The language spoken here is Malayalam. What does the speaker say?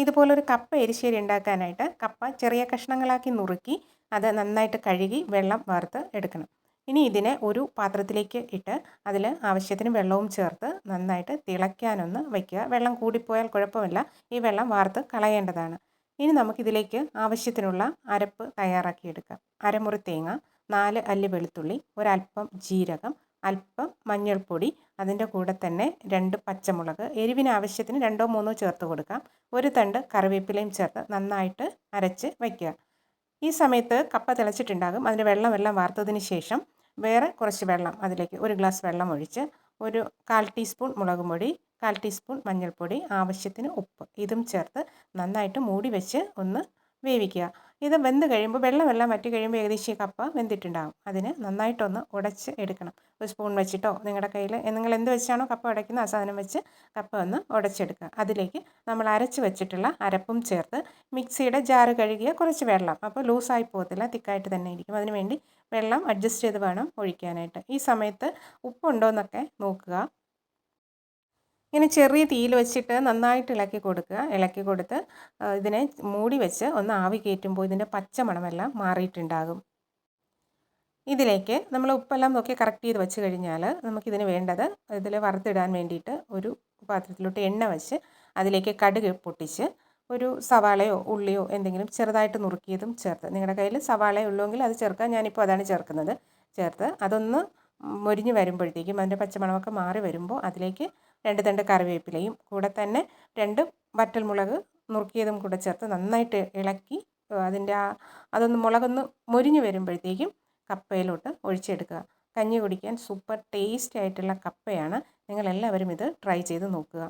ഇതുപോലൊരു കപ്പ എരിശ്ശേരി ഉണ്ടാക്കാനായിട്ട് കപ്പ ചെറിയ കഷ്ണങ്ങളാക്കി നുറുക്കി അത് നന്നായിട്ട് കഴുകി വെള്ളം വാർത്ത് എടുക്കണം. ഇനി ഇതിനെ ഒരു പാത്രത്തിലേക്ക് ഇട്ട് അതിൽ ആവശ്യത്തിന് വെള്ളവും ചേർത്ത് നന്നായിട്ട് തിളയ്ക്കാനൊന്ന് വയ്ക്കുക. വെള്ളം കൂടിപ്പോയാൽ കുഴപ്പമില്ല, ഈ വെള്ളം വാർത്ത് കളയേണ്ടതാണ്. ഇനി നമുക്കിതിലേക്ക് ആവശ്യത്തിനുള്ള അരപ്പ് തയ്യാറാക്കിയെടുക്കാം. അരമുറി തേങ്ങ, 4 അല്ലി വെളുത്തുള്ളി, ഒരൽപ്പം ജീരകം, അല്പം മഞ്ഞൾപ്പൊടി, അതിൻ്റെ കൂടെ തന്നെ 2 പച്ചമുളക്, എരിവിന് ആവശ്യത്തിന് 2ഓ 3ഓ ചേർത്ത് കൊടുക്കാം. ഒരു തണ്ട് കറിവേപ്പിലയും ചേർത്ത് നന്നായിട്ട് അരച്ച് വയ്ക്കുക. ഈ സമയത്ത് കപ്പ തിളച്ചിട്ടുണ്ടാകും. അതിൻ്റെ വെള്ളമെല്ലാം വാർത്തതിന് ശേഷം വേറെ കുറച്ച് വെള്ളം അതിലേക്ക് 1 ഗ്ലാസ് വെള്ളം ഒഴിച്ച് ഒരു 1/4 ടീസ്പൂൺ മുളക് പൊടി, 1/4 ടീസ്പൂൺ മഞ്ഞൾപ്പൊടി, ആവശ്യത്തിന് ഉപ്പ് ഇതും ചേർത്ത് നന്നായിട്ട് മൂടി വെച്ച് ഒന്ന് വേവിക്കുക. ഇത് വെന്ത് കഴിയുമ്പോൾ വെള്ളമെല്ലാം വറ്റി കഴിയുമ്പോൾ ഏകദേശം ഈ കപ്പ വെന്തിട്ടുണ്ടാകും. അതിന് നന്നായിട്ടൊന്ന് ഉടച്ച് എടുക്കണം. ഒരു സ്പൂൺ വെച്ചിട്ടോ നിങ്ങളുടെ കയ്യിൽ നിങ്ങൾ എന്ത് വെച്ചാണോ കപ്പ ഉടയ്ക്കുന്നത് ആ സാധനം വെച്ച് കപ്പ ഒന്ന് ഉടച്ചെടുക്കുക. അതിലേക്ക് നമ്മൾ അരച്ച് വെച്ചിട്ടുള്ള അരപ്പും ചേർത്ത് മിക്സിയുടെ ജാറ് കഴുകിയ കുറച്ച് വെള്ളം, അപ്പോൾ ലൂസായി പോകത്തില്ല, തിക്കായിട്ട് തന്നെ ഇരിക്കും. അതിന് വേണ്ടി വെള്ളം അഡ്ജസ്റ്റ് ചെയ്ത് വേണം ഒഴിക്കാനായിട്ട്. ഈ സമയത്ത് ഉപ്പുണ്ടോ എന്നൊക്കെ നോക്കുക. ഇങ്ങനെ ചെറിയ തീയിൽ വെച്ചിട്ട് നന്നായിട്ട് ഇളക്കി കൊടുക്കുക. ഇളക്കി കൊടുത്ത് ഇതിനെ മൂടി വെച്ച് ഒന്ന് ആവി കയറ്റുമ്പോൾ ഇതിൻ്റെ പച്ച മണമെല്ലാം മാറിയിട്ടുണ്ടാകും. ഇതിലേക്ക് നമ്മൾ ഉപ്പെല്ലാം നോക്കി കറക്റ്റ് ചെയ്ത് വെച്ച് കഴിഞ്ഞാൽ നമുക്കിതിന് വേണ്ടത് ഇതിൽ വറുത്തിടാൻ വേണ്ടിയിട്ട് ഒരു പാത്രത്തിലോട്ട് എണ്ണ വെച്ച് അതിലേക്ക് കടുക് പൊട്ടിച്ച് ഒരു സവാളയോ ഉള്ളിയോ എന്തെങ്കിലും ചെറുതായിട്ട് നുറുക്കിയതും ചേർത്ത്, നിങ്ങളുടെ കയ്യിൽ സവാളയോ ഉള്ളുവെങ്കിൽ അത് ചേർക്കാം, ഞാനിപ്പോൾ അതാണ് ചേർക്കുന്നത്. ചേർത്ത് അതൊന്ന് മൊരിഞ്ഞ് വരുമ്പോഴത്തേക്കും അതിൻ്റെ പച്ചമണമൊക്കെ മാറി വരുമ്പോൾ അതിലേക്ക് 2 തണ്ട് കറിവേപ്പിലയും കൂടെ തന്നെ 2 വറ്റൽമുളക് നുറുക്കിയതും കൂടെ ചേർത്ത് നന്നായിട്ട് ഇളക്കി അതൊന്ന് മുളകൊന്ന് മൊരിഞ്ഞ് വരുമ്പോഴത്തേക്കും കപ്പയിലോട്ട് ഒഴിച്ചെടുക്കുക. കഞ്ഞി കുടിക്കാൻ സൂപ്പർ ടേസ്റ്റി ആയിട്ടുള്ള കപ്പയാണ്. നിങ്ങളെല്ലാവരും ഇത് ട്രൈ ചെയ്ത് നോക്കുക.